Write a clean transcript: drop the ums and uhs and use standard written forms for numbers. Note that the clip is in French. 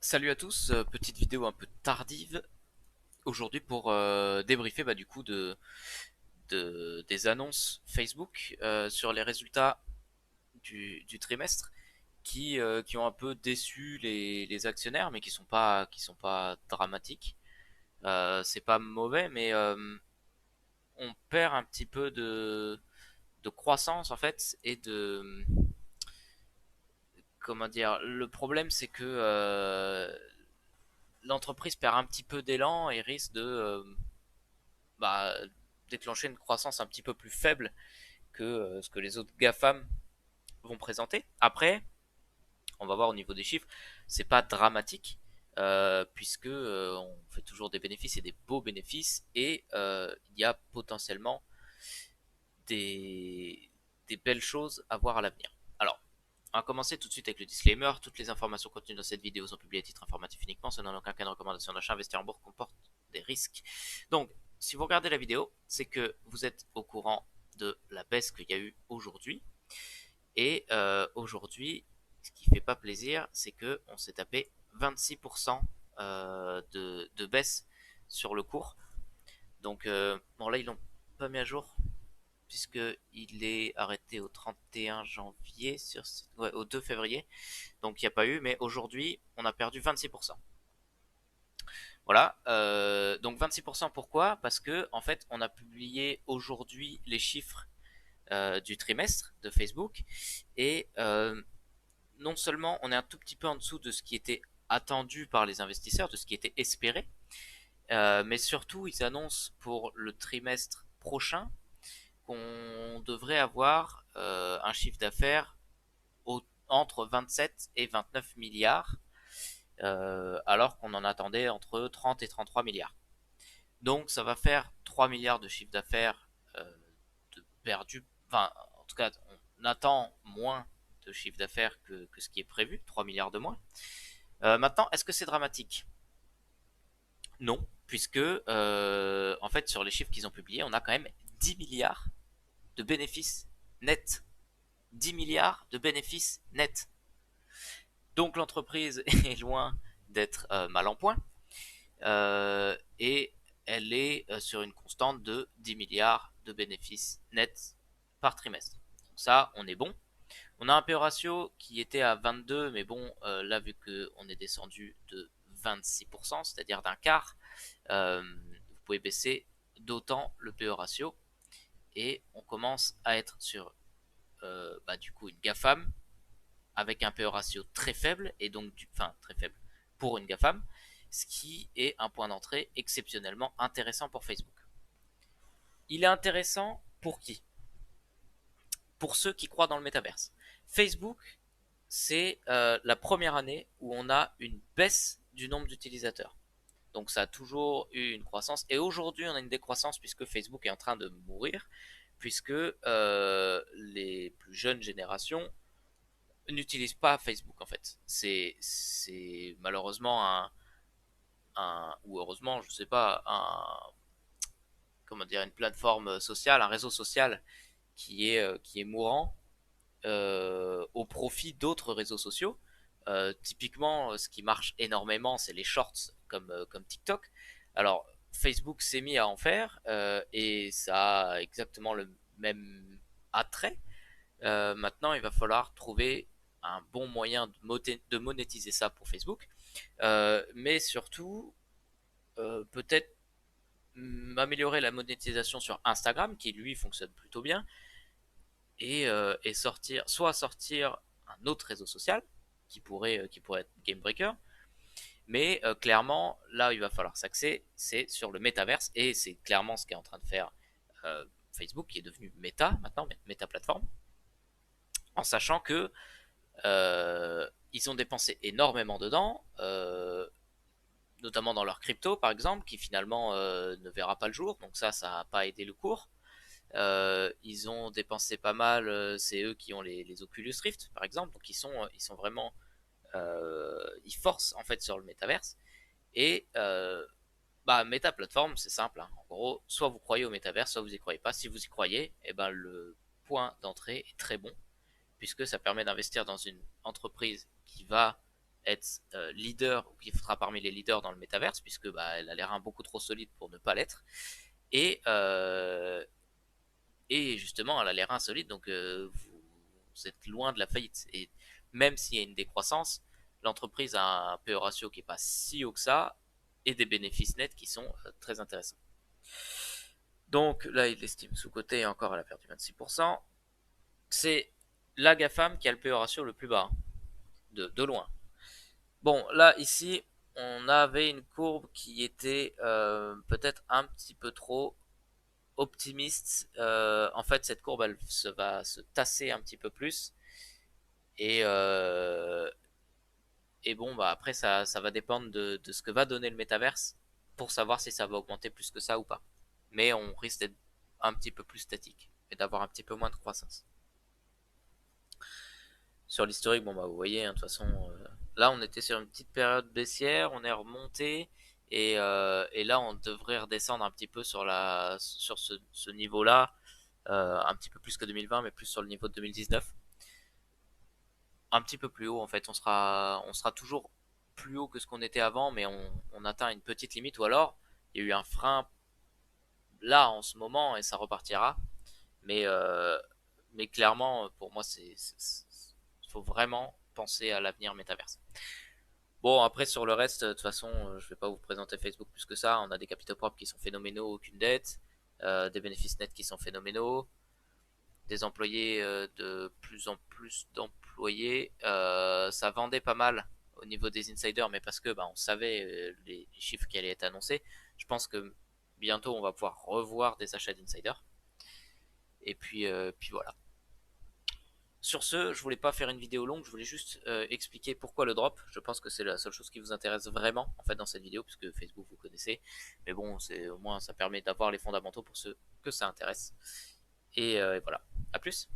Salut à tous, petite vidéo un peu tardive aujourd'hui pour débriefer du coup des annonces Facebook sur les résultats du trimestre qui ont un peu déçu les actionnaires mais qui sont pas dramatiques. C'est pas mauvais mais on perd un petit peu de croissance en fait et de comment dire, le problème c'est que l'entreprise perd un petit peu d'élan et risque de bah, déclencher une croissance un petit peu plus faible que ce que les autres GAFAM vont présenter. Après, on va voir au niveau des chiffres, c'est pas dramatique, puisque on fait toujours des bénéfices et des beaux bénéfices, et il y a potentiellement des, des belles choses à voir à l'avenir. Alors, on va commencer tout de suite avec le disclaimer. Toutes les informations contenues dans cette vidéo sont publiées à titre informatif uniquement. Ce n'est en aucun cas une recommandation d'achat. Investir en bourse comporte des risques. Donc, si vous regardez la vidéo, c'est que vous êtes au courant de la baisse qu'il y a eu aujourd'hui. Et aujourd'hui, ce qui fait pas plaisir, c'est que on s'est tapé 26% de baisse sur le cours. Donc, bon là, ils l'ont pas mis à jour puisqu'il est arrêté au 31 janvier, ouais, au 2 février. Donc il n'y a pas eu, mais aujourd'hui, on a perdu 26%. Voilà, donc 26% pourquoi? Parce que en fait, on a publié aujourd'hui les chiffres du trimestre de Facebook et non seulement on est un tout petit peu en dessous de ce qui était attendu par les investisseurs, de ce qui était espéré, mais surtout ils annoncent pour le trimestre prochain qu'on devrait avoir un chiffre d'affaires entre 27 et 29 milliards, alors qu'on en attendait entre 30 et 33 milliards. Donc ça va faire 3 milliards de chiffre d'affaires de perdu. Enfin, en tout cas, on attend moins de chiffre d'affaires que ce qui est prévu, 3 milliards de moins. Maintenant, est-ce que c'est dramatique? Non, puisque en fait sur les chiffres qu'ils ont publiés, on a quand même 10 milliards de bénéfices nets. 10 milliards de bénéfices nets. Donc l'entreprise est loin d'être mal en point et elle est sur une constante de 10 milliards de bénéfices nets par trimestre. Donc ça, on est bon. On a un P/E ratio qui était à 22, mais bon, là vu qu'on est descendu de 26%, c'est-à-dire d'un quart, vous pouvez baisser d'autant le P/E ratio et on commence à être sur du coup une GAFAM avec un P/E ratio très faible et donc enfin très faible pour une GAFAM, ce qui est un point d'entrée exceptionnellement intéressant pour Facebook. Il est intéressant pour qui? Pour ceux qui croient dans le métaverse. Facebook, c'est la première année où on a une baisse du nombre d'utilisateurs. Donc ça a toujours eu une croissance et aujourd'hui on a une décroissance puisque Facebook est en train de mourir, puisque les plus jeunes générations n'utilisent pas Facebook en fait. C'est malheureusement ou heureusement, je sais pas, comment dire, une plateforme sociale, un réseau social qui est mourant au profit d'autres réseaux sociaux. Typiquement, ce qui marche énormément, c'est les shorts comme TikTok. Alors, Facebook s'est mis à en faire et ça a exactement le même attrait. Maintenant, il va falloir trouver un bon moyen de monétiser ça pour Facebook, mais surtout peut-être améliorer la monétisation sur Instagram, qui lui fonctionne plutôt bien, et sortir un autre réseau social qui pourrait être Game Breaker, mais clairement là il va falloir s'axer, c'est sur le métaverse, et c'est clairement ce qu'est en train de faire Facebook, qui est devenu Meta maintenant, Meta plateforme, en sachant que ils ont dépensé énormément dedans, notamment dans leur crypto par exemple, qui finalement ne verra pas le jour, donc ça n'a pas aidé le cours. Ils ont dépensé pas mal, c'est eux qui ont les Oculus Rift par exemple, donc ils sont vraiment, ils forcent en fait sur le métaverse. Et Meta plateforme, c'est simple, hein. En gros, soit vous croyez au métaverse, soit vous y croyez pas. Si vous y croyez, et ben le point d'entrée est très bon, puisque ça permet d'investir dans une entreprise qui va être leader, ou qui sera parmi les leaders dans le métaverse, puisque bah, elle a les reins beaucoup trop solides pour ne pas l'être. Et, et justement, elle a les reins solides, donc vous êtes loin de la faillite. Et même s'il y a une décroissance, l'entreprise a un PE ratio qui est pas si haut que ça, et des bénéfices nets qui sont très intéressants. Donc là, il estime sous-côté, et encore elle a perdu 26%. C'est la GAFAM qui a le PE ratio le plus bas, hein, de loin. Bon, là, ici, on avait une courbe qui était peut-être un petit peu trop optimiste. En fait, cette courbe, elle va se tasser un petit peu plus. Et, et bon, bah après, ça va dépendre de ce que va donner le métaverse pour savoir si ça va augmenter plus que ça ou pas. Mais on risque d'être un petit peu plus statique et d'avoir un petit peu moins de croissance. Sur l'historique, bon bah vous voyez, hein, de toute façon, là on était sur une petite période baissière, on est remonté et là on devrait redescendre un petit peu sur ce niveau-là, un petit peu plus que 2020, mais plus sur le niveau de 2019, un petit peu plus haut en fait, on sera toujours plus haut que ce qu'on était avant, mais on atteint une petite limite, ou alors il y a eu un frein là en ce moment et ça repartira, mais mais clairement pour moi faut vraiment penser à l'avenir métaverse. Bon, après, sur le reste, de toute façon, je vais pas vous présenter Facebook plus que ça. On a des capitaux propres qui sont phénoménaux, aucune dette, des bénéfices nets qui sont phénoménaux, des employés, de plus en plus d'employés. Ça vendait pas mal au niveau des insiders, mais parce que bah, on savait les chiffres qui allaient être annoncés. Je pense que bientôt, on va pouvoir revoir des achats d'insiders. Et puis voilà. Sur ce, je voulais pas faire une vidéo longue, je voulais juste expliquer pourquoi le drop. Je pense que c'est la seule chose qui vous intéresse vraiment en fait dans cette vidéo, puisque Facebook vous connaissez. Mais bon, c'est au moins ça permet d'avoir les fondamentaux pour ceux que ça intéresse. Et voilà. À plus.